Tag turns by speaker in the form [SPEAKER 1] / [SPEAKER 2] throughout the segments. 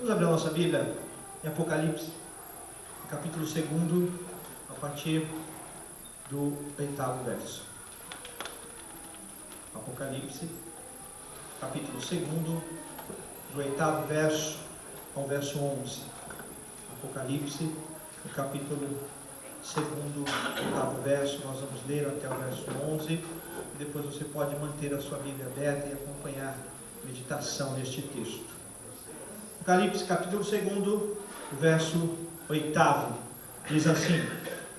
[SPEAKER 1] Vamos abrir a nossa Bíblia em Apocalipse, capítulo 2, a partir do 8º verso. Apocalipse, capítulo 2, do 8º verso ao verso 11. Apocalipse, no capítulo 2, 8º verso, nós vamos ler até o verso 11, e depois você pode manter a sua Bíblia aberta e acompanhar a meditação neste texto. Apocalipse, capítulo 2, verso 8º, diz assim: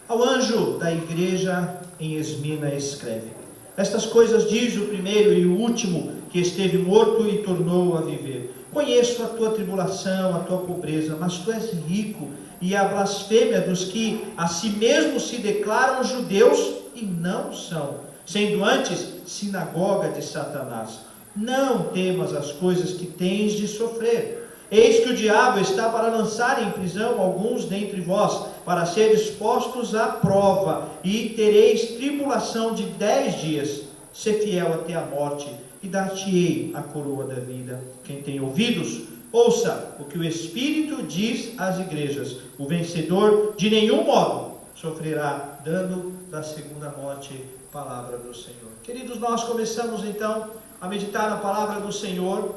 [SPEAKER 1] Ao anjo da igreja em Esmina escreve: Estas coisas diz o primeiro e o último, que esteve morto e tornou a viver. Conheço a tua tribulação, a tua pobreza, mas tu és rico, e a blasfêmia dos que a si mesmos se declaram judeus e não são, sendo antes sinagoga de Satanás. Não temas as coisas que tens de sofrer. Eis que o diabo está para lançar em prisão alguns dentre vós, para seres postos à prova, e tereis tribulação de 10 dias. Sê fiel até a morte, e dar-te-ei a coroa da vida. Quem tem ouvidos, ouça o que o Espírito diz às igrejas. O vencedor de nenhum modo sofrerá dano da segunda morte. Palavra do Senhor. Queridos, nós começamos então a meditar na palavra do Senhor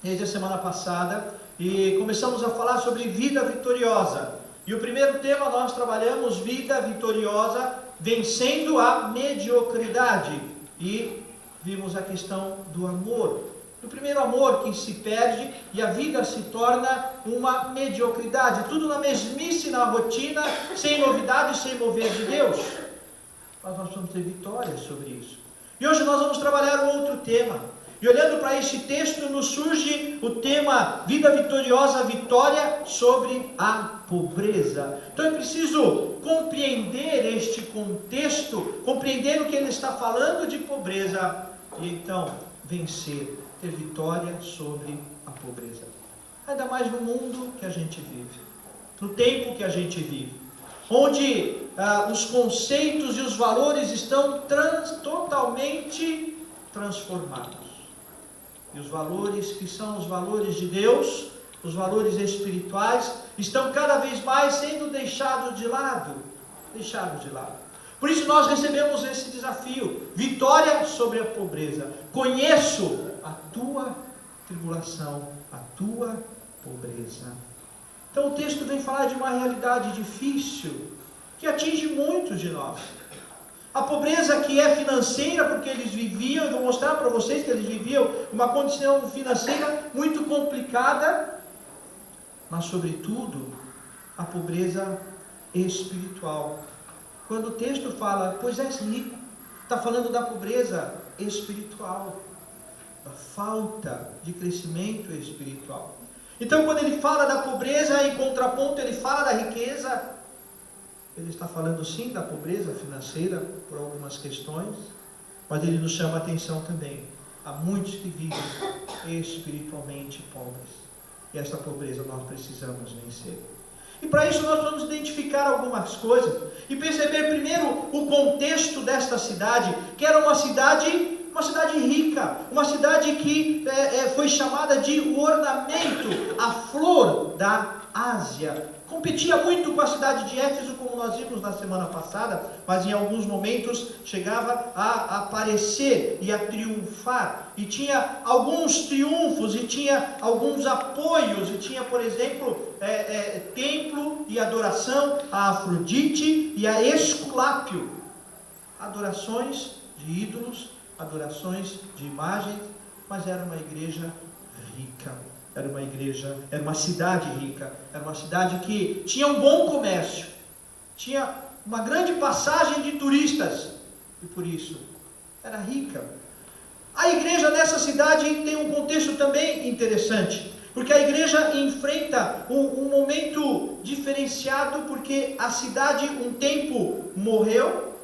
[SPEAKER 1] desde a semana passada, e começamos a falar sobre vida vitoriosa. E o primeiro tema nós trabalhamos vida vitoriosa, vencendo a mediocridade. E vimos a questão do amor. O primeiro amor que se perde e a vida se torna uma mediocridade. Tudo na mesmice, na rotina, sem novidade, sem mover de Deus. Mas nós vamos ter vitórias sobre isso. E hoje nós vamos trabalhar um outro tema. E olhando para este texto, nos surge o tema vida vitoriosa, vitória sobre a pobreza. Então é preciso compreender este contexto, compreender o que ele está falando de pobreza, e então vencer, ter vitória sobre a pobreza. Ainda mais no mundo que a gente vive, no tempo que a gente vive, onde os conceitos e os valores estão totalmente transformados. E os valores que são os valores de Deus, os valores espirituais, estão cada vez mais sendo deixados de lado. Por isso nós recebemos esse desafio: vitória sobre a pobreza. Conheço a tua tribulação, a tua pobreza. Então o texto vem falar de uma realidade difícil, que atinge muitos de nós. A pobreza que é financeira, porque eles viviam, eu vou mostrar para vocês que eles viviam uma condição financeira muito complicada, mas sobretudo a pobreza espiritual. Quando o texto fala, pois és rico, está falando da pobreza espiritual, da falta de crescimento espiritual. Então quando ele fala da pobreza, em contraponto ele fala da riqueza. Ele está falando sim da pobreza financeira por algumas questões, mas ele nos chama a atenção também. Há muitos que vivem espiritualmente pobres, e esta pobreza nós precisamos vencer. E para isso nós vamos identificar algumas coisas e perceber primeiro o contexto desta cidade, que era uma cidade rica, uma cidade que foi chamada de o ornamento, a flor da Ásia. Competia muito com a cidade de Éfeso, como nós vimos na semana passada, mas em alguns momentos chegava a aparecer e a triunfar. E tinha alguns triunfos, e tinha alguns apoios, e tinha, por exemplo, templo e adoração a Afrodite e a Esculápio. Adorações de ídolos, adorações de imagens, mas era uma igreja rica. Era uma cidade rica, era uma cidade que tinha um bom comércio, tinha uma grande passagem de turistas, e por isso era rica. A igreja nessa cidade tem um contexto também interessante, porque a igreja enfrenta um momento diferenciado, porque a cidade um tempo morreu,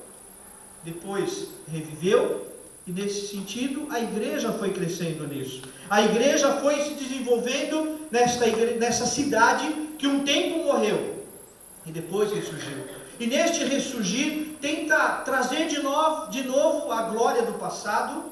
[SPEAKER 1] depois reviveu, e nesse sentido a igreja foi crescendo nisso. A igreja foi se desenvolvendo nessa cidade que um tempo morreu e depois ressurgiu. E neste ressurgir tenta trazer de novo a glória do passado,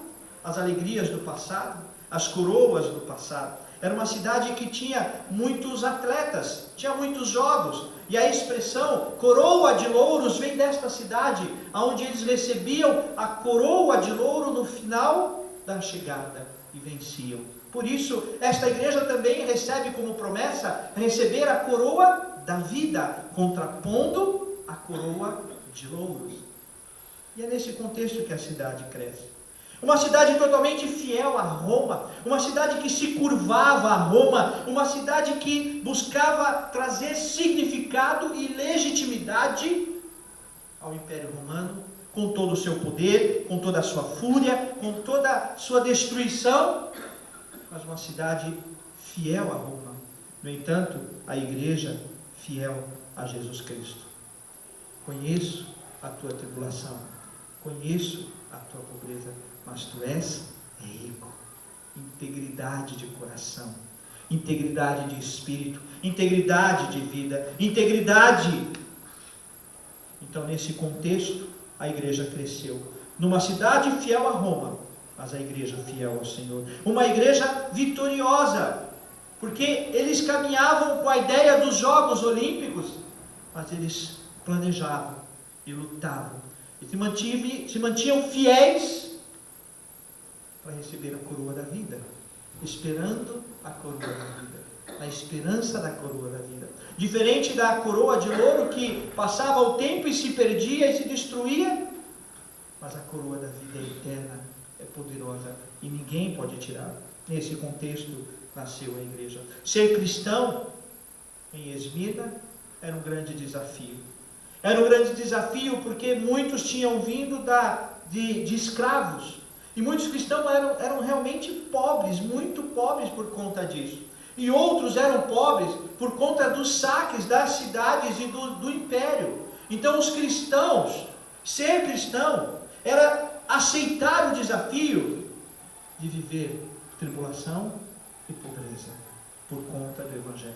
[SPEAKER 1] as alegrias do passado, as coroas do passado. Era uma cidade que tinha muitos atletas, tinha muitos jogos. E a expressão coroa de louros vem desta cidade, onde eles recebiam a coroa de louro no final da chegada e venciam. Por isso, esta igreja também recebe como promessa receber a coroa da vida, contrapondo a coroa de louros. E é nesse contexto que a cidade cresce. Uma cidade totalmente fiel a Roma, uma cidade que se curvava a Roma, uma cidade que buscava trazer significado e legitimidade ao Império Romano, com todo o seu poder, com toda a sua fúria, com toda a sua destruição, mas uma cidade fiel a Roma. No entanto, a igreja fiel a Jesus Cristo. Conheço a tua tribulação, conheço a tua pobreza, mas tu és rico. Integridade de coração, integridade de espírito, integridade de vida, integridade. Então, nesse contexto, a igreja cresceu. Numa cidade fiel a Roma, mas a igreja fiel ao Senhor. Uma igreja vitoriosa, porque eles caminhavam com a ideia dos Jogos Olímpicos, mas eles planejavam e lutavam e se mantinham fiéis para receber a coroa da vida, esperando a coroa da vida, a esperança da coroa da vida. Diferente da coroa de louro que passava o tempo e se perdia e se destruía, mas a coroa da vida é eterna, é poderosa e ninguém pode tirar. Nesse contexto nasceu a igreja. Ser cristão em Esmirna era um grande desafio. Era um grande desafio porque muitos tinham vindo de escravos. E muitos cristãos eram realmente pobres, muito pobres por conta disso. E outros eram pobres por conta dos saques das cidades e do império. Então os cristãos, ser cristão, era aceitar o desafio de viver tribulação e pobreza por conta do Evangelho.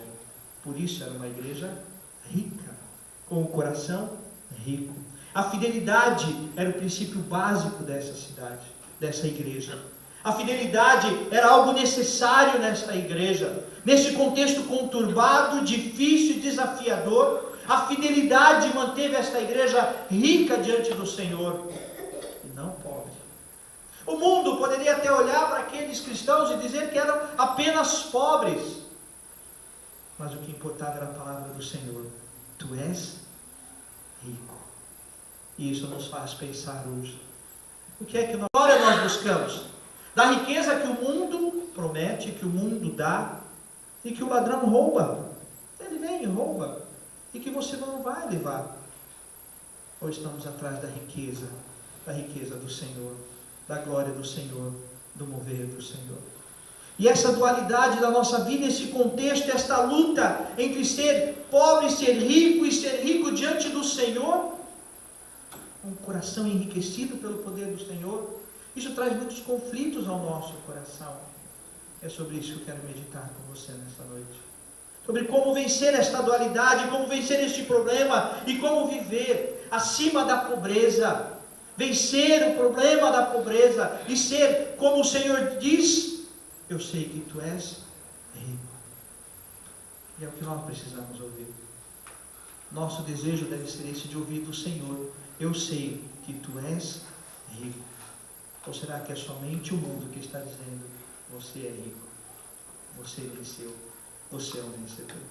[SPEAKER 1] Por isso era uma igreja rica, com o coração rico. A fidelidade era o princípio básico dessa cidade, dessa igreja. A fidelidade era algo necessário nessa igreja. Nesse contexto conturbado, difícil e desafiador, a fidelidade manteve esta igreja rica diante do Senhor e não pobre. O mundo poderia até olhar para aqueles cristãos e dizer que eram apenas pobres, mas o que importava era a palavra do Senhor. Tu és rico. E isso nos faz pensar hoje. O que é que nós buscamos? Da riqueza que o mundo promete, que o mundo dá, e que o ladrão rouba. Ele vem e rouba, e que você não vai levar. Ou estamos atrás da riqueza do Senhor, da glória do Senhor, do mover do Senhor. E essa dualidade da nossa vida, esse contexto, esta luta entre ser pobre, ser rico e ser rico diante do Senhor, um coração enriquecido pelo poder do Senhor, isso traz muitos conflitos ao nosso coração. É sobre isso que eu quero meditar com você nessa noite. Sobre como vencer esta dualidade, como vencer este problema e como viver acima da pobreza. Vencer o problema da pobreza e ser como o Senhor diz: eu sei que tu és rico. E é o que nós precisamos ouvir. Nosso desejo deve ser esse, de ouvir do Senhor: eu sei que tu és rico. Ou será que é somente o mundo que está dizendo: você é rico, você venceu, você é um vencedor?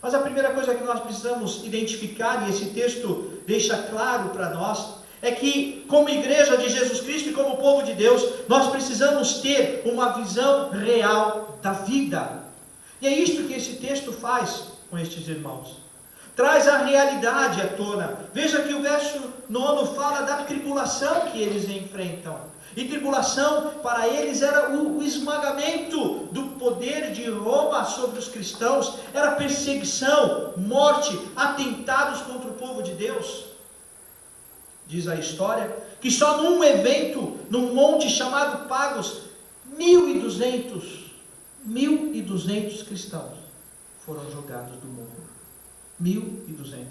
[SPEAKER 1] Mas a primeira coisa que nós precisamos identificar, e esse texto deixa claro para nós, é que, como igreja de Jesus Cristo e como povo de Deus, nós precisamos ter uma visão real da vida. E é isto que esse texto faz com estes irmãos. Traz a realidade à tona. Veja que o verso 9 fala da tribulação que eles enfrentam. E tribulação para eles era o esmagamento do poder de Roma sobre os cristãos. Era perseguição, morte, atentados contra o povo de Deus. Diz a história que só num evento, num monte chamado Pagos, 1.200 cristãos foram jogados do morro. 1.200.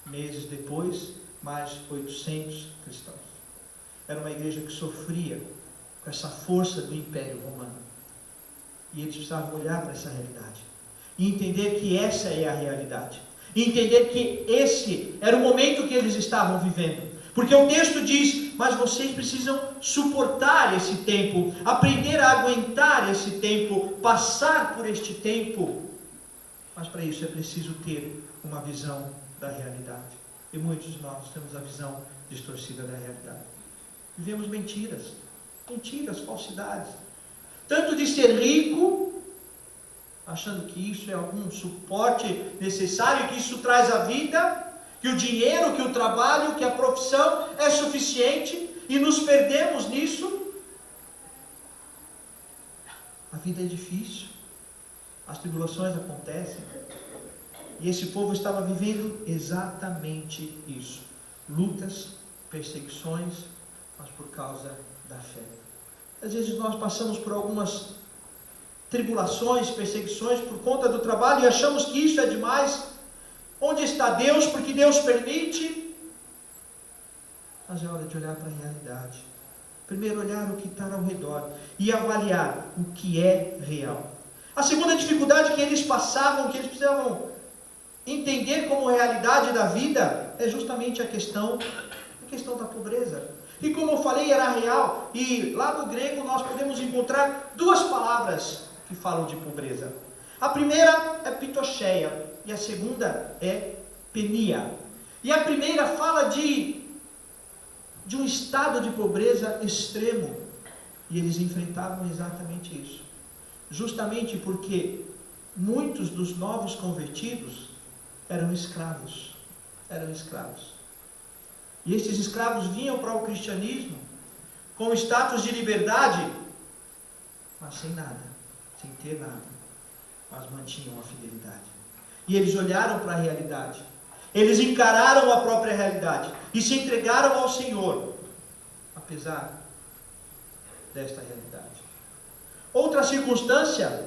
[SPEAKER 1] Meses depois, mais 800 cristãos. Era uma igreja que sofria com essa força do Império Romano. E eles precisavam olhar para essa realidade e entender que essa é a realidade. E entender que esse era o momento que eles estavam vivendo. Porque o texto diz: mas vocês precisam suportar esse tempo, aprender a aguentar esse tempo, passar por este tempo. Mas para isso é preciso ter uma visão da realidade. E muitos de nós temos a visão distorcida da realidade. Vivemos mentiras, falsidades. Tanto de ser rico, achando que isso é algum suporte necessário, que isso traz a vida, que o dinheiro, que o trabalho, que a profissão é suficiente, e nos perdemos nisso. A vida é difícil, as tribulações acontecem, e esse povo estava vivendo exatamente isso: lutas, perseguições, mas por causa da fé. Às vezes nós passamos por algumas tribulações, perseguições por conta do trabalho e achamos que isso é demais. Onde está Deus? Porque Deus permite. Mas é hora de olhar para a realidade. Primeiro olhar o que está ao redor e avaliar o que é real. A segunda dificuldade que eles passavam, que eles precisavam entender como realidade da vida, é justamente a questão da pobreza. E como eu falei, era real. E lá no grego nós podemos encontrar duas palavras que falam de pobreza. A primeira é pitocheia e a segunda é penia. E a primeira fala de um estado de pobreza extremo. E eles enfrentavam exatamente isso. Justamente porque muitos dos novos convertidos eram escravos. E esses escravos vinham para o cristianismo com status de liberdade, mas sem nada, sem ter nada, mas mantinham a fidelidade. E eles olharam para a realidade, eles encararam a própria realidade e se entregaram ao Senhor, apesar desta realidade. Outra circunstância,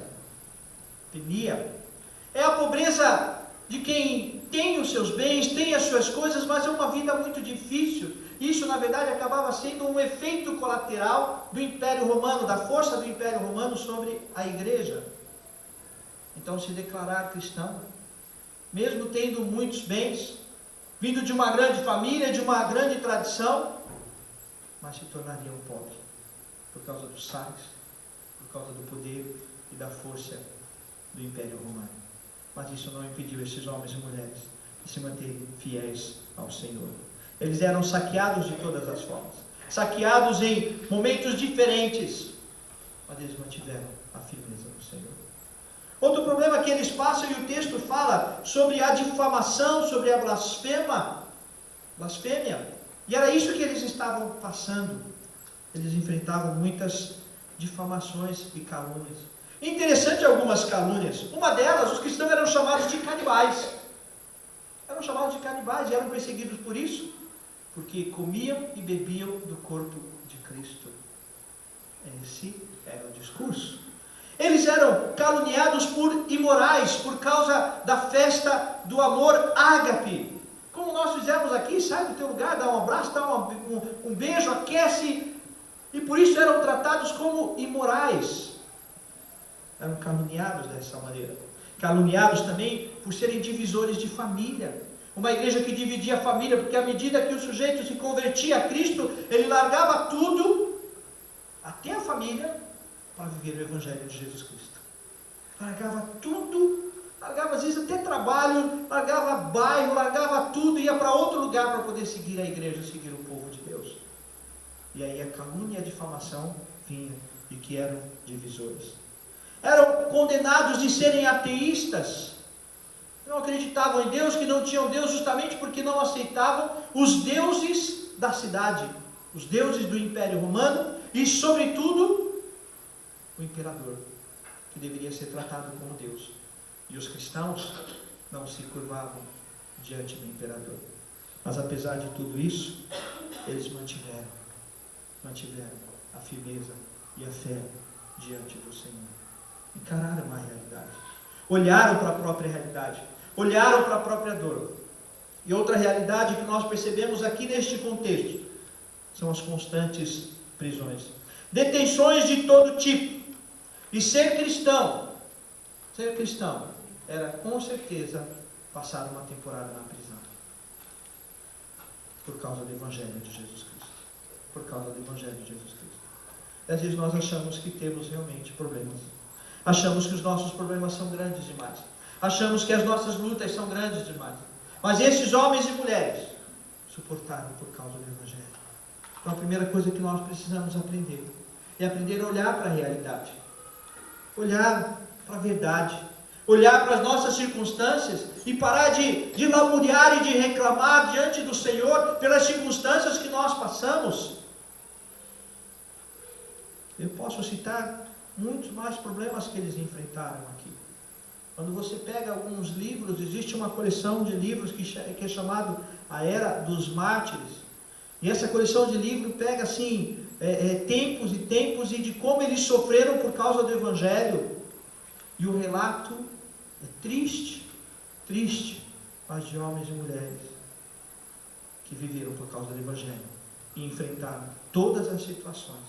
[SPEAKER 1] penia, é a pobreza de quem tem os seus bens, tem as suas coisas, mas é uma vida muito difícil. Isso, na verdade, acabava sendo um efeito colateral do Império Romano, da força do Império Romano sobre a igreja. Então, se declarar cristão, mesmo tendo muitos bens, vindo de uma grande família, de uma grande tradição, mas se tornariam pobres, por causa dos sais, por causa do poder e da força do Império Romano. Mas isso não impediu esses homens e mulheres de se manterem fiéis ao Senhor. Eles eram saqueados de todas as formas, saqueados em momentos diferentes, mas eles mantiveram a firmeza no Senhor. Outro problema que eles passam, e o texto fala sobre a difamação, sobre a blasfêmia, e era isso que eles estavam passando. Eles enfrentavam muitas difamações e calúnias. Interessante algumas calúnias. Uma delas, os cristãos eram chamados de canibais. E eram perseguidos por isso, porque comiam e bebiam do corpo de Cristo. Esse era o discurso. Eles eram caluniados por imorais, por causa da festa do amor ágape. Como nós fizemos aqui: sai do teu lugar, dá um abraço, dá um beijo, aquece. E por isso eram tratados como imorais. Eram caluniados dessa maneira. Caluniados também por serem divisores de família. Uma igreja que dividia a família, porque à medida que o sujeito se convertia a Cristo, ele largava tudo, até a família, para viver o Evangelho de Jesus Cristo. Largava tudo, largava às vezes até trabalho, largava bairro, largava tudo, ia para outro lugar para poder seguir a igreja, seguir o povo de Deus. E aí a calúnia e a difamação vinham, e que eram divisores. Eram condenados de serem ateístas, não acreditavam em Deus, que não tinham Deus, justamente porque não aceitavam os deuses da cidade, os deuses do Império Romano e, sobretudo, o imperador, que deveria ser tratado como Deus. E os cristãos não se curvavam diante do imperador. Mas apesar de tudo isso, eles mantiveram a firmeza e a fé diante do Senhor. Encararam a realidade, olharam para a própria realidade, olharam para a própria dor. E outra realidade que nós percebemos aqui neste contexto são as constantes prisões, detenções de todo tipo. E ser cristão era com certeza passar uma temporada na prisão. Por causa do Evangelho de Jesus Cristo. Por causa do Evangelho de Jesus Cristo. Às vezes nós achamos que temos realmente problemas. Achamos que os nossos problemas são grandes demais. Achamos que as nossas lutas são grandes demais. Mas esses homens e mulheres suportaram por causa do Evangelho. Então a primeira coisa que nós precisamos aprender é aprender a olhar para a realidade. Olhar para a verdade. Olhar para as nossas circunstâncias e parar de lamuriar e de reclamar diante do Senhor pelas circunstâncias que nós passamos. Eu posso citar muitos mais problemas que eles enfrentaram aqui. Quando você pega alguns livros, existe uma coleção de livros que é chamado A Era dos Mártires. E essa coleção de livros pega assim, tempos e tempos e de como eles sofreram por causa do Evangelho. E o relato é triste, mas de homens e mulheres que viveram por causa do Evangelho e enfrentaram todas as situações,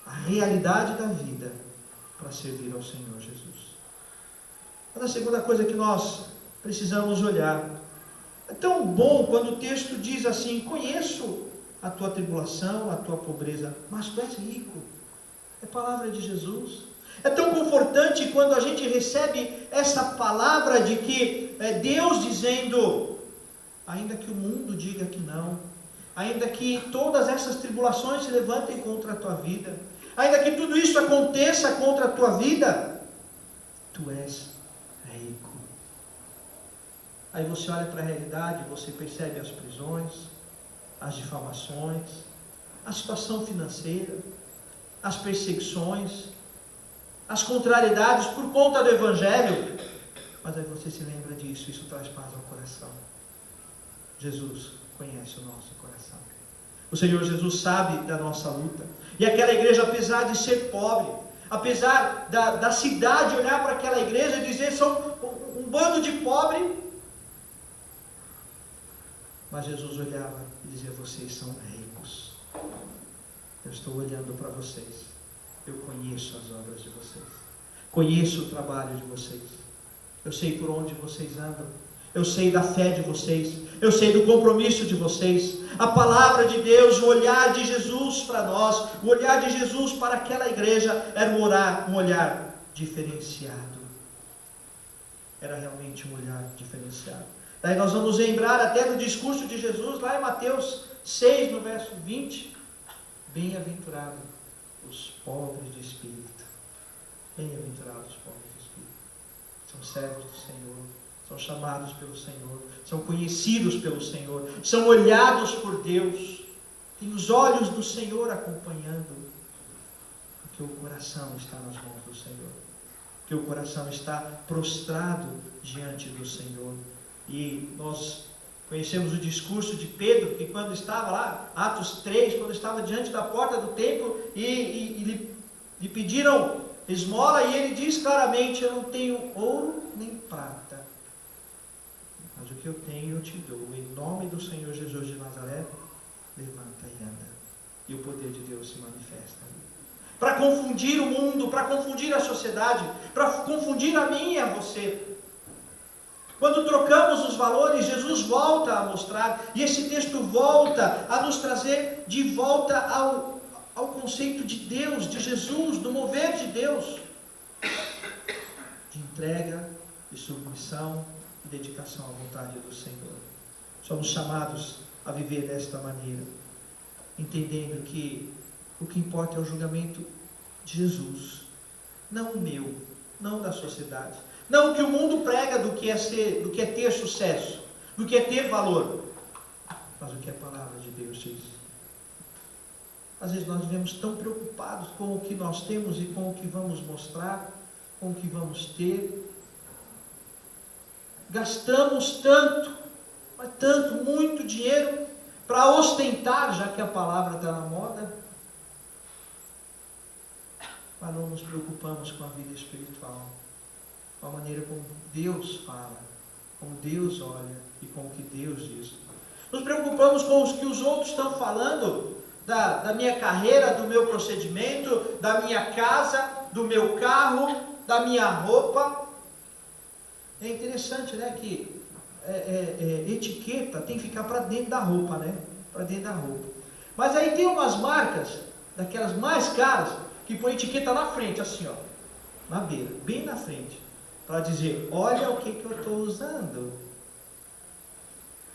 [SPEAKER 1] a realidade da vida, para servir ao Senhor Jesus. Mas a segunda coisa que nós precisamos olhar, é tão bom quando o texto diz assim: conheço a tua tribulação, a tua pobreza, mas tu és rico. É palavra de Jesus. É tão confortante quando a gente recebe essa palavra de que é Deus dizendo, ainda que o mundo diga que não, ainda que todas essas tribulações se levantem contra a tua vida, ainda que tudo isso aconteça contra a tua vida, tu és rico. Aí você olha para a realidade, você percebe as prisões, as difamações, a situação financeira, as perseguições, as contrariedades por conta do Evangelho, mas aí você se lembra disso, isso traz paz ao coração. Jesus conhece o nosso coração. O Senhor Jesus sabe da nossa luta. E aquela igreja, apesar de ser pobre, apesar da cidade olhar para aquela igreja e dizer, são um bando de pobre, mas Jesus olhava e dizia, vocês são ricos. Eu estou olhando para vocês. Eu conheço as obras de vocês. Conheço o trabalho de vocês. Eu sei por onde vocês andam. Eu sei da fé de vocês. Eu sei do compromisso de vocês. A palavra de Deus, o olhar de Jesus para nós, o olhar de Jesus para aquela igreja, era um olhar diferenciado. Era realmente um olhar diferenciado. Daí nós vamos lembrar até do discurso de Jesus, lá em Mateus 6, no verso 20. Bem-aventurado os pobres de espírito. Bem-aventurados os pobres de espírito. São servos do Senhor, são chamados pelo Senhor, são conhecidos pelo Senhor, são olhados por Deus, tem os olhos do Senhor acompanhando, porque o coração está nas mãos do Senhor, porque o coração está prostrado diante do Senhor. E nós conhecemos o discurso de Pedro, que quando estava lá, Atos 3, quando estava diante da porta do templo, e lhe pediram esmola, e ele diz claramente, eu não tenho ouro nem prata, mas o que eu tenho eu te dou, em nome do Senhor Jesus de Nazaré, levanta e anda. E o poder de Deus se manifesta ali. Para confundir o mundo, para confundir a sociedade, para confundir a mim e a você. Quando trocamos os valores, Jesus volta a mostrar, e esse texto volta a nos trazer de volta ao conceito de Deus, de Jesus, do mover de Deus, de entrega, de submissão e dedicação à vontade do Senhor. Somos chamados a viver desta maneira, entendendo que o que importa é o julgamento de Jesus, não o meu, não da sociedade. Não o que o mundo prega do que é ter sucesso, do que é ter valor, mas o que a palavra de Deus diz. Às vezes nós vivemos tão preocupados com o que nós temos e com o que vamos mostrar, com o que vamos ter. Gastamos tanto, mas tanto, muito dinheiro para ostentar, já que a palavra está na moda, mas não nos preocupamos com a vida espiritual. Com a maneira como Deus fala, como Deus olha e com o que Deus diz. Nos preocupamos com o que os outros estão falando, da minha carreira, do meu procedimento, da minha casa, do meu carro, da minha roupa. É interessante, né, que etiqueta tem que ficar para dentro da roupa, né? Para dentro da roupa. Mas aí tem umas marcas, daquelas mais caras, que põe etiqueta na frente, assim, ó, na beira, bem na frente, para dizer, olha o que eu estou usando.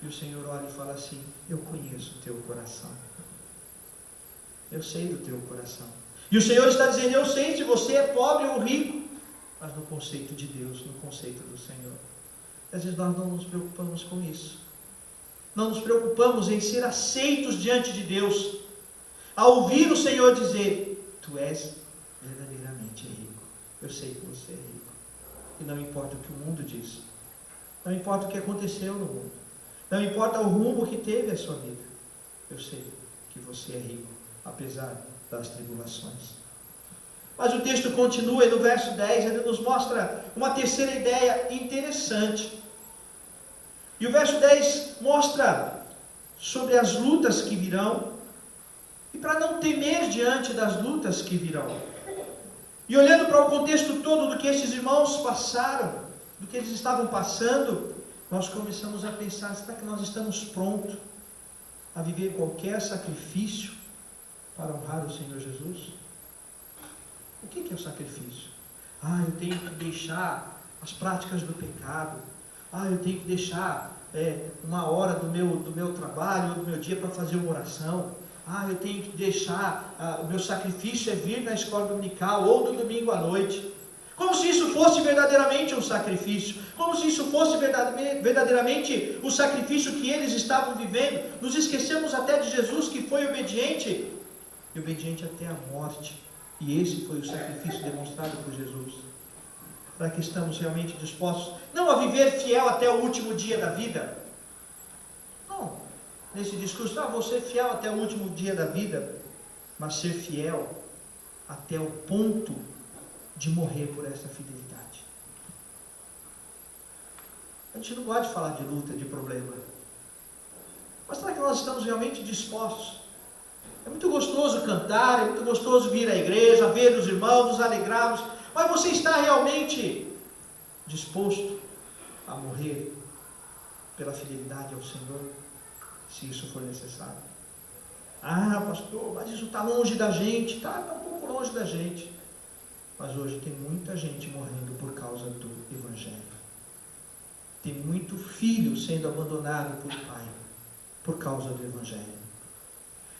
[SPEAKER 1] E o Senhor olha e fala assim, eu conheço o teu coração. Eu sei do teu coração. E o Senhor está dizendo, eu sei se você é pobre ou rico, mas no conceito de Deus, no conceito do Senhor. Às vezes nós não nos preocupamos com isso. Não nos preocupamos em ser aceitos diante de Deus. Ao ouvir o Senhor dizer, tu és verdadeiramente rico. Eu sei que você é rico. E não importa o que o mundo diz. Não importa o que aconteceu no mundo. Não importa o rumo que teve a sua vida. Eu sei que você é rico, apesar das tribulações. Mas o texto continua e no verso 10 ele nos mostra uma terceira ideia interessante. E o verso 10 mostra sobre as lutas que virão e para não temer diante das lutas que virão. E olhando para o contexto todo do que estes irmãos passaram, do que eles estavam passando, nós começamos a pensar, será que nós estamos prontos a viver qualquer sacrifício para honrar o Senhor Jesus? O que é o sacrifício? Eu tenho que deixar as práticas do pecado. Eu tenho que deixar uma hora do meu trabalho, do meu dia para fazer uma oração. Eu tenho que deixar, o meu sacrifício é vir na escola dominical ou no domingo à noite. Como se isso fosse verdadeiramente um sacrifício. Como se isso fosse verdadeiramente o sacrifício que eles estavam vivendo. Nos esquecemos até de Jesus, que foi obediente. E obediente até a morte. E esse foi o sacrifício demonstrado por Jesus. Para que estamos realmente dispostos, não a viver fiel até o último dia da vida. Não, nesse discurso, vou ser fiel até o último dia da vida. Mas ser fiel até o ponto de morrer por essa fidelidade. A gente não pode falar de luta, de problema. Mas será que nós estamos realmente dispostos? É muito gostoso cantar, é muito gostoso vir à igreja, ver os irmãos, nos alegrarmos, mas você está realmente disposto a morrer pela fidelidade ao Senhor, se isso for necessário? Pastor, mas isso está longe da gente. Está um pouco longe da gente. Mas hoje tem muita gente morrendo por causa do Evangelho. Tem muito filho sendo abandonado por pai, por causa do Evangelho.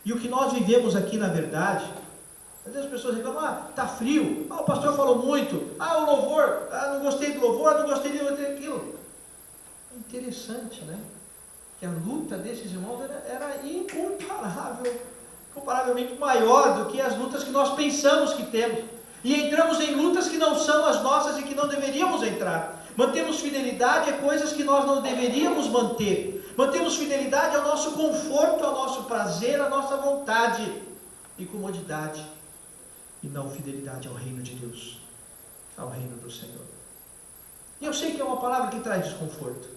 [SPEAKER 1] E o que nós vivemos aqui, na verdade, às vezes as pessoas reclamam, está frio, o pastor falou muito, o louvor, não gostei do louvor, não gostei daquilo. É interessante, né? Que a luta desses irmãos era incomparavelmente maior do que as lutas que nós pensamos que temos. E entramos em lutas que não são as nossas e que não deveríamos entrar. Mantemos fidelidade a coisas que nós não deveríamos manter. Mantemos fidelidade ao nosso conforto, ao nosso prazer, à nossa vontade e comodidade. E não fidelidade ao reino de Deus, ao reino do Senhor. E eu sei que é uma palavra que traz desconforto.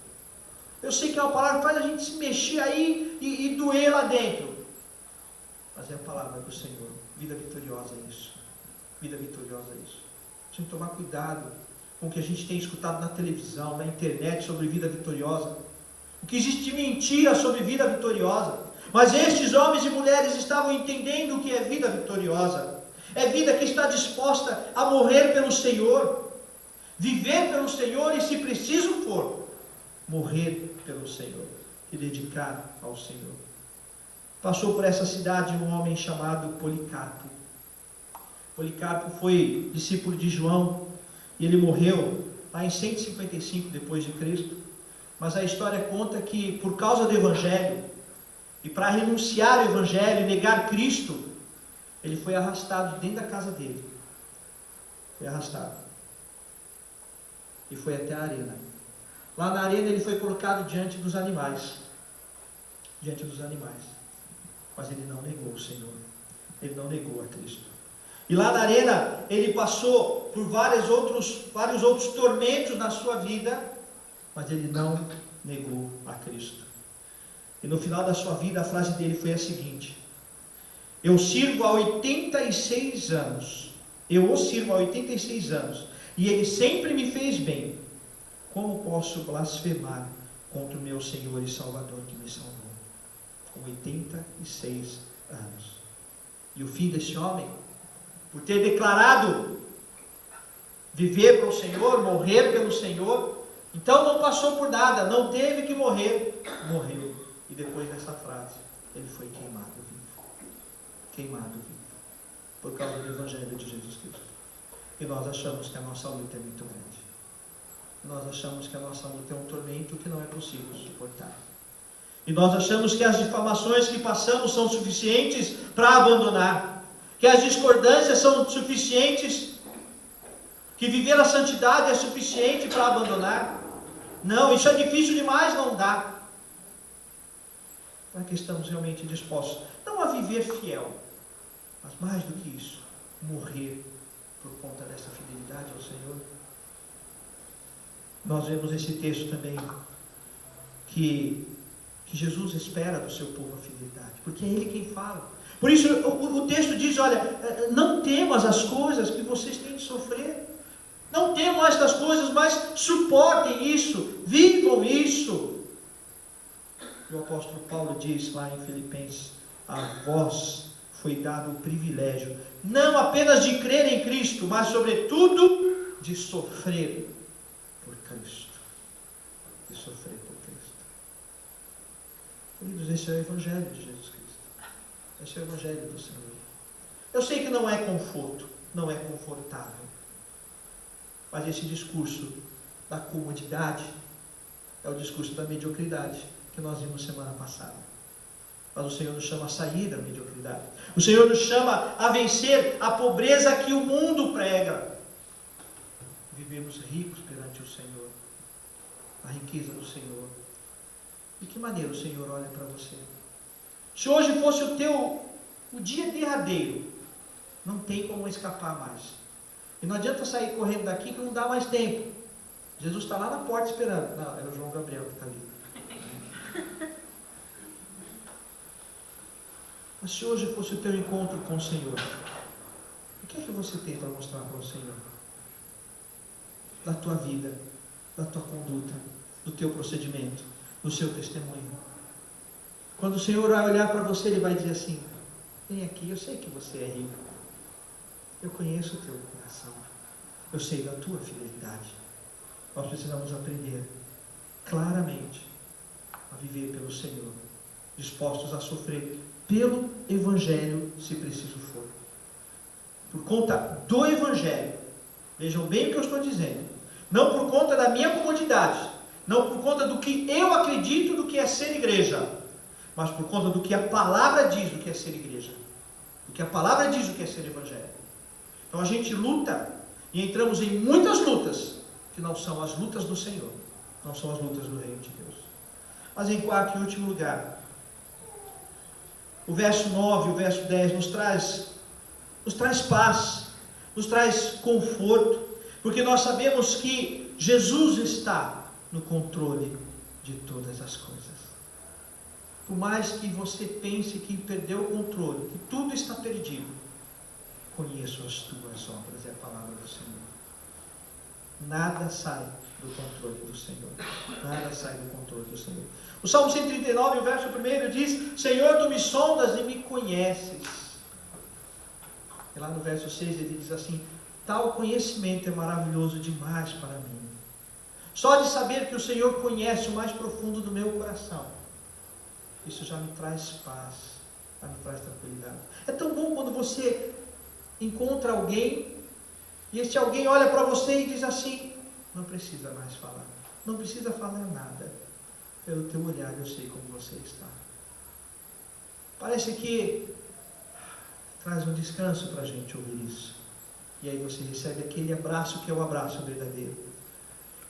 [SPEAKER 1] Eu sei que é uma palavra que faz a gente se mexer aí e doer lá dentro. Mas é a palavra do Senhor. Vida vitoriosa é isso. Vida vitoriosa é isso. Tem que tomar cuidado com o que a gente tem escutado na televisão, na internet sobre vida vitoriosa. O que existe de mentira sobre vida vitoriosa. Mas estes homens e mulheres estavam entendendo o que é vida vitoriosa. É vida que está disposta a morrer pelo Senhor. Viver pelo Senhor e, se preciso for, morrer pelo Senhor. E dedicar ao Senhor. Passou por essa cidade um homem chamado Policarpo. Policarpo foi discípulo de João. E ele morreu lá em 155 depois de Cristo. Mas a história conta que, por causa do Evangelho, e para renunciar ao Evangelho e negar Cristo, ele foi arrastado dentro da casa dele. Foi arrastado. E foi até a arena. Lá na arena ele foi colocado diante dos animais. Diante dos animais. Mas ele não negou o Senhor. Ele não negou a Cristo. E lá na arena ele passou por vários outros tormentos na sua vida, mas ele não negou a Cristo. E no final da sua vida a frase dele foi a seguinte: eu sirvo há 86 anos Eu o sirvo há 86 anos e ele sempre me fez bem. Como posso blasfemar contra o meu Senhor e Salvador que me salvou? Com 86 anos. E o fim desse homem, por ter declarado viver para o Senhor, morrer pelo Senhor, então não passou por nada, não teve que morrer, morreu. E depois dessa frase, ele foi queimado vivo. Queimado vivo. Por causa do Evangelho de Jesus Cristo. E nós achamos que a nossa luta é muito grande. Nós achamos que a nossa luta é um tormento que não é possível suportar. E nós achamos que as difamações que passamos são suficientes para abandonar. Que as discordâncias são suficientes. Que viver a santidade é suficiente para abandonar. Não, isso é difícil demais, não dá. Para que estamos realmente dispostos, não a viver fiel, mas mais do que isso, morrer por conta dessa fidelidade ao Senhor. Nós vemos esse texto também, que Jesus espera do seu povo a fidelidade, porque é Ele quem fala. Por isso o texto diz, olha, não temas as coisas que vocês têm de sofrer. Não temam estas coisas, mas suportem isso, vivam isso. E o apóstolo Paulo diz lá em Filipenses, a vós foi dado o privilégio, não apenas de crer em Cristo, mas sobretudo de sofrer por Cristo. De sofrer por Cristo. Queridos, esse é o Evangelho de Jesus Cristo. Esse é o Evangelho do Senhor. Eu sei que não é conforto, não é confortável. Mas esse discurso da comodidade é o discurso da mediocridade que nós vimos semana passada. Mas o Senhor nos chama a sair da mediocridade. O Senhor nos chama a vencer a pobreza que o mundo prega. Vivemos ricos perante o Senhor. A riqueza do Senhor. De que maneira o Senhor olha para você? Se hoje fosse o dia derradeiro, não tem como escapar mais. E não adianta sair correndo daqui que não dá mais tempo. Jesus está lá na porta esperando. Não, é o João Gabriel que está ali. Mas se hoje fosse o teu encontro com o Senhor, o que é que você tem para mostrar para o Senhor? Da tua vida, da tua conduta, do teu procedimento, do seu testemunho. Quando o Senhor vai olhar para você, Ele vai dizer assim, vem aqui, eu sei que você é rico. Eu conheço o teu coração. Eu sei da tua fidelidade. Nós precisamos aprender claramente a viver pelo Senhor, dispostos a sofrer pelo Evangelho, se preciso for. Por conta do Evangelho. Vejam bem o que eu estou dizendo. Não por conta da minha comodidade. Não por conta do que eu acredito do que é ser igreja. Mas por conta do que a palavra diz do que é ser igreja. Do que a palavra diz do que é ser Evangelho. Então a gente luta e entramos em muitas lutas que não são as lutas do Senhor, não são as lutas do Reino de Deus. Mas em quarto e último lugar, o verso 9 e o verso 10 nos traz paz, nos traz conforto, porque nós sabemos que Jesus está no controle de todas as coisas. Por mais que você pense que perdeu o controle, que tudo está perdido, conheço as tuas obras, é a palavra do Senhor. Nada sai do controle do Senhor. Nada sai do controle do Senhor. O Salmo 139, o verso 1 diz, Senhor, tu me sondas e me conheces. E lá no verso 6 ele diz assim, tal conhecimento é maravilhoso demais para mim. Só de saber que o Senhor conhece o mais profundo do meu coração, isso já me traz paz, já me traz tranquilidade. É tão bom quando você encontra alguém e este alguém olha para você e diz assim, não precisa mais falar, não precisa falar nada, pelo teu olhar eu sei como você está. Parece que traz um descanso para a gente ouvir isso. E aí você recebe aquele abraço que é o abraço verdadeiro.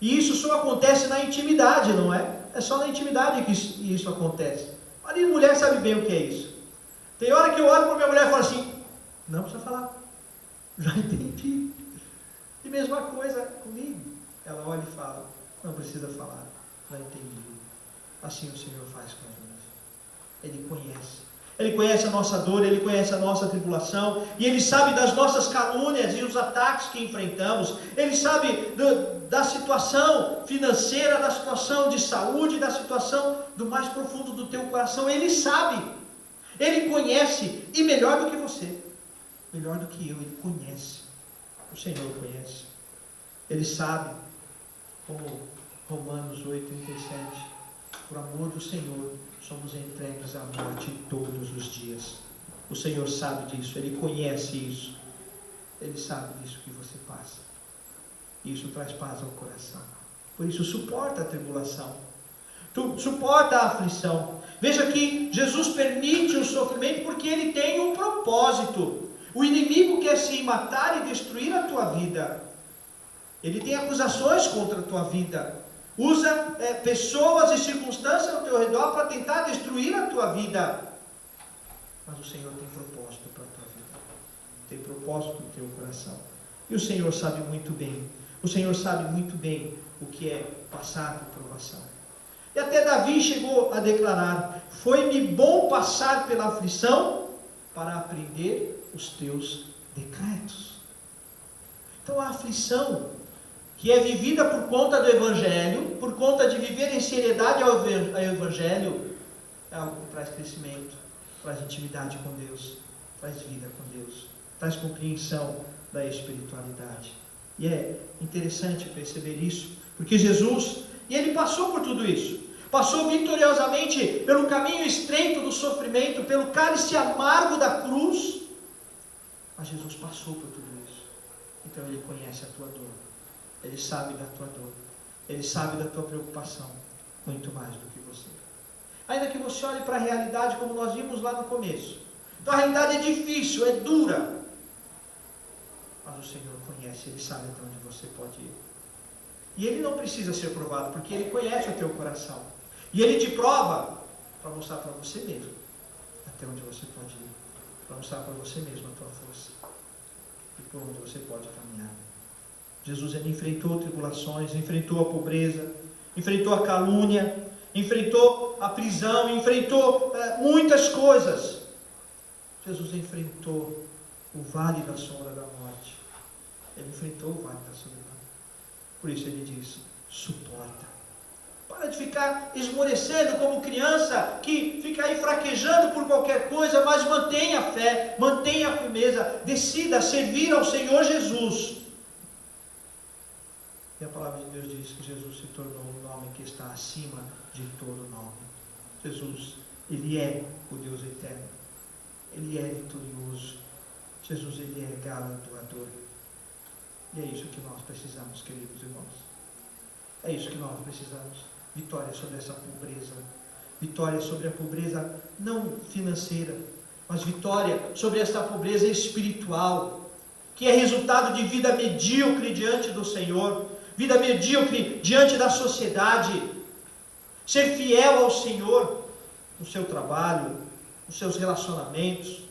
[SPEAKER 1] E isso só acontece na intimidade, não é? É só na intimidade que isso acontece. Marido e mulher sabe bem o que é isso. Tem hora que eu olho para minha mulher e falo assim, não precisa falar, já entendi. E mesma coisa comigo. Ela olha e fala, não precisa falar, já entendi. Assim o Senhor faz com a gente. Ele conhece. Ele conhece a nossa dor, Ele conhece a nossa tribulação, e Ele sabe das nossas calúnias e os ataques que enfrentamos. Ele sabe da situação financeira, da situação de saúde, da situação do mais profundo do teu coração. Ele sabe, Ele conhece, e melhor do que você, melhor do que eu, Ele conhece. O Senhor conhece, Ele sabe, como Romanos 8:37, por amor do Senhor, somos entregues à morte todos os dias. O Senhor sabe disso, Ele conhece isso, Ele sabe disso que você passa. Isso traz paz ao coração. Por isso, suporta a tribulação, suporta a aflição. Veja que Jesus permite o sofrimento porque Ele tem um propósito. O inimigo quer se matar e destruir a tua vida. Ele tem acusações contra a tua vida. Usa pessoas e circunstâncias ao teu redor para tentar destruir a tua vida. Mas o Senhor tem propósito para a tua vida. Tem propósito no teu coração. E o Senhor sabe muito bem. O Senhor sabe muito bem o que é passar por provação. E até Davi chegou a declarar: foi-me bom passar pela aflição para aprender os teus decretos. Então a aflição que é vivida por conta do Evangelho, por conta de viver em seriedade ao Evangelho, é algo que traz crescimento, traz intimidade com Deus, traz vida com Deus, traz compreensão da espiritualidade. E é interessante perceber isso, porque Jesus, e Ele passou por tudo isso, passou vitoriosamente pelo caminho estreito do sofrimento, pelo cálice amargo da cruz, mas Jesus passou por tudo isso. Então Ele conhece a tua dor, Ele sabe da tua dor, Ele sabe da tua preocupação, muito mais do que você. Ainda que você olhe para a realidade como nós vimos lá no começo, então a realidade é difícil, é dura, mas o Senhor conhece, Ele sabe até onde você pode ir. E Ele não precisa ser provado, porque Ele conhece o teu coração. E Ele te prova para mostrar para você mesmo até onde você pode ir, para mostrar para você mesmo a tua força e por onde você pode caminhar. Jesus, Ele enfrentou tribulações, enfrentou a pobreza, enfrentou a calúnia, enfrentou a prisão, enfrentou muitas coisas. Jesus enfrentou o vale da sombra da morte. Ele enfrentou o vale da sombra da morte. Por isso Ele diz: suporta. Para de ficar esmorecendo como criança que fica aí fraquejando por qualquer coisa, mas mantenha a fé, mantenha a firmeza, decida servir ao Senhor Jesus. E a palavra de Deus diz que Jesus se tornou o nome que está acima de todo nome. Jesus, Ele é o Deus eterno. Ele é vitorioso. Jesus, Ele é galardoador. E é isso que nós precisamos, queridos irmãos. É isso que nós precisamos. Vitória sobre essa pobreza. Vitória sobre a pobreza não financeira, mas vitória sobre essa pobreza espiritual, que é resultado de vida medíocre diante do Senhor, vida medíocre diante da sociedade. Ser fiel ao Senhor no seu trabalho, nos seus relacionamentos,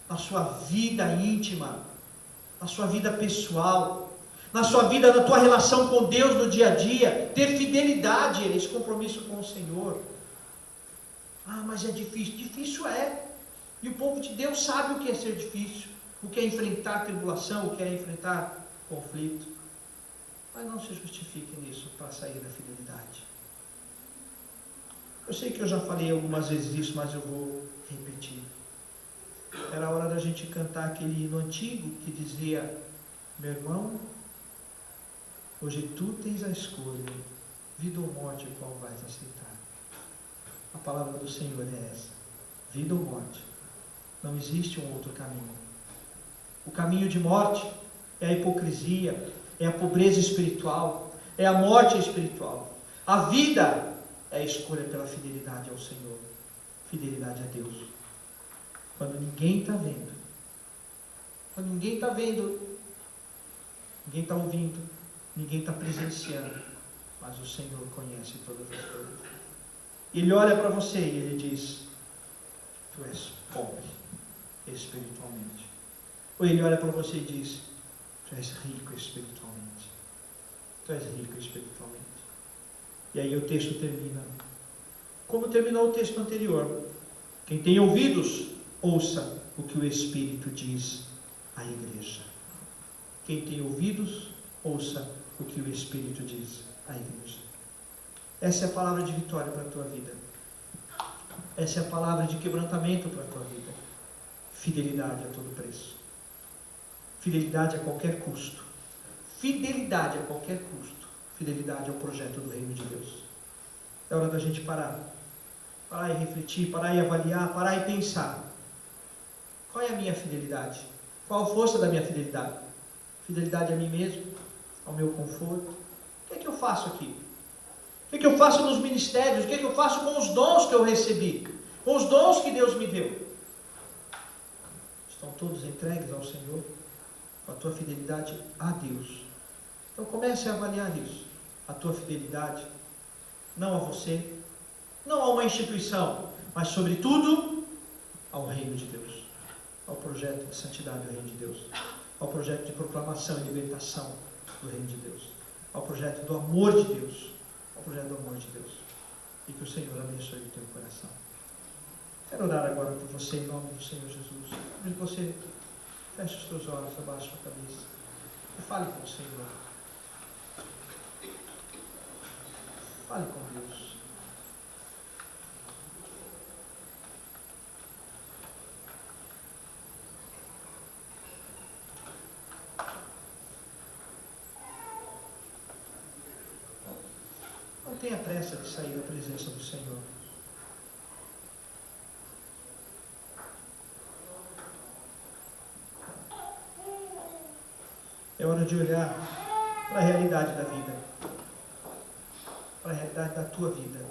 [SPEAKER 1] na sua vida íntima, na sua vida pessoal, na sua vida, na tua relação com Deus no dia a dia, ter fidelidade, esse compromisso com o Senhor. Ah, mas é difícil. Difícil é. E o povo de Deus sabe o que é ser difícil, o que é enfrentar tribulação, o que é enfrentar conflito. Mas não se justifique nisso para sair da fidelidade. Eu sei que eu já falei algumas vezes isso, mas eu vou repetir. Era a hora da gente cantar aquele hino antigo que dizia: meu irmão, hoje tu tens a escolha, vida ou morte, qual vais aceitar? A palavra do Senhor é essa: vida ou morte. Não existe um outro caminho. O caminho de morte é a hipocrisia, é a pobreza espiritual, é a morte espiritual. A vida é a escolha pela fidelidade ao Senhor, fidelidade a Deus. Quando ninguém está vendo, ninguém está ouvindo, ninguém está presenciando, mas o Senhor conhece todas as coisas. Ele olha para você e Ele diz: tu és pobre espiritualmente. Ou Ele olha para você e diz: tu és rico espiritualmente. Tu és rico espiritualmente. E aí o texto termina como terminou o texto anterior. Quem tem ouvidos, ouça o que o Espírito diz à igreja. Quem tem ouvidos, ouça o que o Espírito diz à igreja. Essa é a palavra de vitória para a tua vida. Essa é a palavra de quebrantamento para a tua vida. Fidelidade a todo preço. Fidelidade a qualquer custo. Fidelidade a qualquer custo. Fidelidade ao projeto do reino de Deus. É hora da gente parar. Parar e refletir, parar e avaliar, parar e pensar. Qual é a minha fidelidade? Qual a força da minha fidelidade? Fidelidade a mim mesmo? Ao meu conforto? O que é que eu faço aqui? O que é que eu faço nos ministérios? O que é que eu faço com os dons que eu recebi? Com os dons que Deus me deu? Estão todos entregues ao Senhor? Com a tua fidelidade a Deus. Então comece a avaliar isso. A tua fidelidade, não a você, não a uma instituição, mas sobretudo ao reino de Deus. Ao projeto de santidade do reino de Deus. Ao projeto de proclamação e libertação do reino de Deus. Ao projeto do amor de Deus. Ao projeto do amor de Deus. E que o Senhor abençoe o teu coração. Quero orar agora por você em nome do Senhor Jesus. Que você feche os seus olhos, abaixe a sua cabeça e fale com o Senhor. Fale com Deus. Não tenha pressa de sair da presença do Senhor. É hora de olhar para a realidade da vida, para a realidade da tua vida.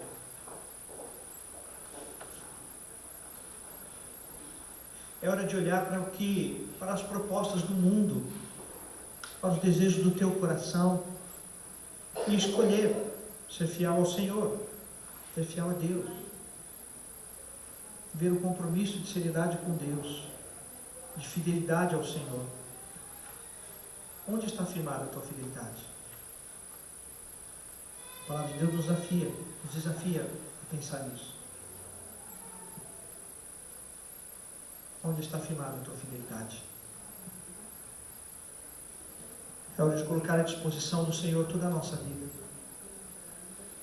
[SPEAKER 1] É hora de olhar para as propostas do mundo, para os desejos do teu coração e escolher ser fiel ao Senhor, ser fiel a Deus, ver o compromisso de seriedade com Deus, de fidelidade ao Senhor. Onde está firmada a tua fidelidade? A palavra de Deus nos desafia a pensar nisso. Onde está firmada a tua fidelidade? É hora de colocar à disposição do Senhor toda a nossa vida.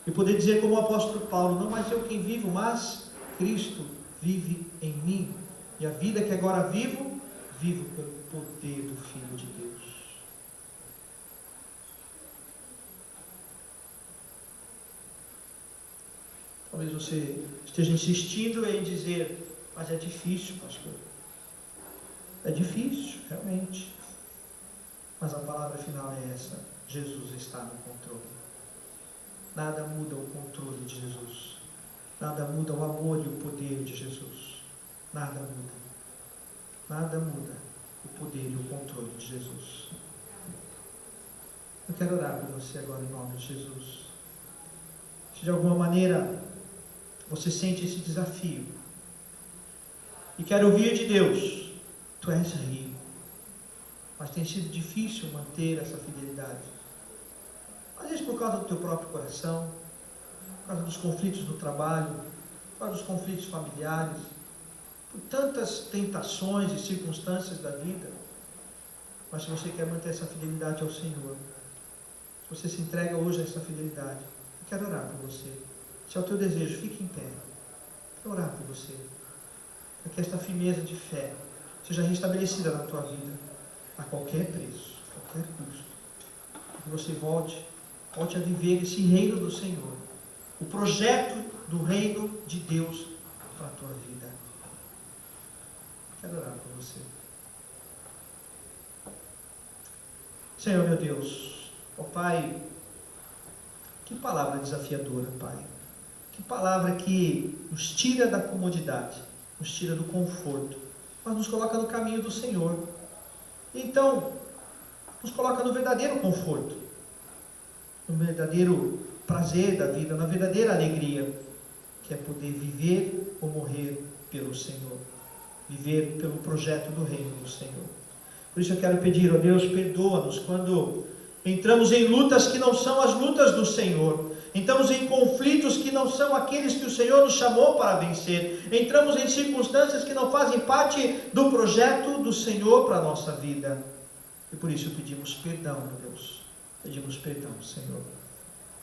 [SPEAKER 1] E poder dizer como o apóstolo Paulo, não mais eu quem vivo, mas Cristo vive em mim. E a vida que agora vivo, vivo pelo poder do Filho de Deus. Talvez você esteja insistindo em dizer, mas é difícil, pastor. É difícil, realmente. Mas a palavra final é essa: Jesus está no controle. Nada muda o controle de Jesus. Nada muda o amor e o poder de Jesus. Nada muda. Nada muda o poder e o controle de Jesus. Eu quero orar por você agora em nome de Jesus. Se de alguma maneira você sente esse desafio e quer ouvir de Deus, tu és rico, mas tem sido difícil manter essa fidelidade. Às vezes por causa do teu próprio coração, por causa dos conflitos no trabalho, por causa dos conflitos familiares, por tantas tentações e circunstâncias da vida. Mas se você quer manter essa fidelidade ao Senhor, se você se entrega hoje a essa fidelidade, eu quero orar por você. Se é o teu desejo, fique em pé. Quero orar por você, para que esta firmeza de fé seja restabelecida na tua vida, a qualquer preço, a qualquer custo. Que você volte a viver esse reino do Senhor, o projeto do reino de Deus para a tua vida. Quero orar por você. Senhor meu Deus, ó Pai, que palavra desafiadora, Pai. Que palavra que nos tira da comodidade, nos tira do conforto, mas nos coloca no caminho do Senhor. Então, nos coloca no verdadeiro conforto, no verdadeiro prazer da vida, na verdadeira alegria, que é poder viver ou morrer pelo Senhor, viver pelo projeto do reino do Senhor. Por isso eu quero pedir, ó Deus, perdoa-nos quando entramos em lutas que não são as lutas do Senhor, Entramos em conflitos que não são aqueles que o Senhor nos chamou para vencer. Entramos em circunstâncias que não fazem parte do projeto do Senhor para a nossa vida. E por isso pedimos perdão, meu Deus. Pedimos perdão, Senhor.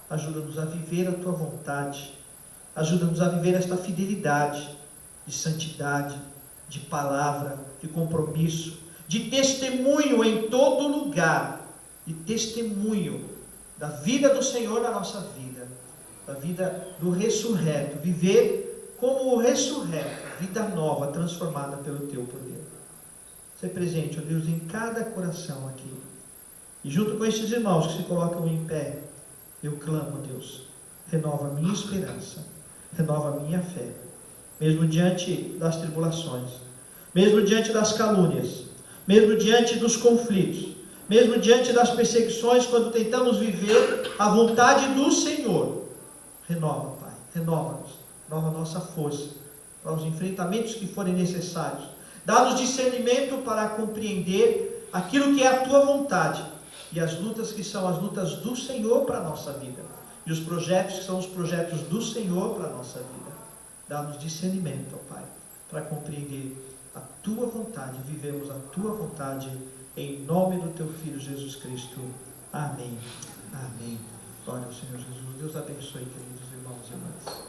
[SPEAKER 1] Ajuda-nos a viver a Tua vontade. Ajuda-nos a viver esta fidelidade de santidade, de palavra, de compromisso, de testemunho em todo lugar, de testemunho da vida do Senhor na nossa vida, da vida do ressurreto, viver como o ressurreto, vida nova, transformada pelo Teu poder. Ser presente, ó Deus, em cada coração aqui. E junto com estes irmãos que se colocam em pé, eu clamo, ó Deus, renova a minha esperança, renova a minha fé, mesmo diante das tribulações, mesmo diante das calúnias, mesmo diante dos conflitos, mesmo diante das perseguições, quando tentamos viver a vontade do Senhor. Renova, Pai, renova-nos, renova a nossa força para os enfrentamentos que forem necessários. Dá-nos discernimento para compreender aquilo que é a Tua vontade e as lutas que são as lutas do Senhor para a nossa vida, e os projetos que são os projetos do Senhor para a nossa vida. Dá-nos discernimento, ó Pai, para compreender a Tua vontade, vivemos a Tua vontade, em nome do Teu Filho Jesus Cristo. Amém. Amém. Glória ao Senhor Jesus. Deus abençoe, queridos irmãos e irmãs.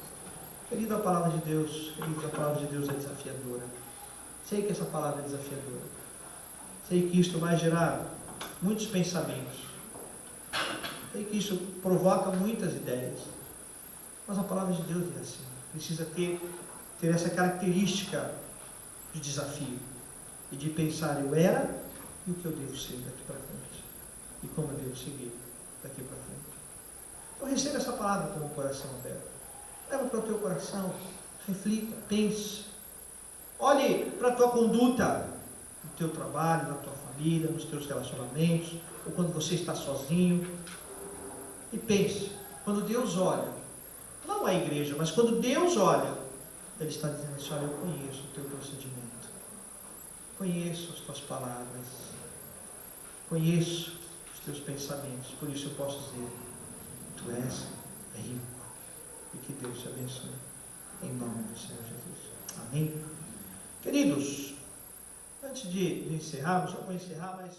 [SPEAKER 1] Querido, a palavra de Deus, queridos, a palavra de Deus é desafiadora. Sei que essa palavra é desafiadora. Sei que isto vai gerar muitos pensamentos. Sei que isso provoca muitas ideias. Mas a palavra de Deus é assim. Precisa ter essa característica de desafio. E de pensar, eu era e o que eu devo ser daqui para frente. E como eu devo seguir daqui para frente. Então receba essa palavra com o coração aberto. Leva para o teu coração. Reflita, pense. Olhe para a tua conduta, no teu trabalho, na tua família, nos teus relacionamentos, ou quando você está sozinho. E pense, quando Deus olha, não a igreja, mas quando Deus olha, Ele está dizendo assim, olha, eu conheço o teu procedimento, conheço as tuas palavras, conheço os teus pensamentos, por isso eu posso dizer, tu és rico, e que Deus te abençoe, em nome do Senhor Jesus. Amém? Queridos, antes de encerrarmos, eu vou encerrar, mas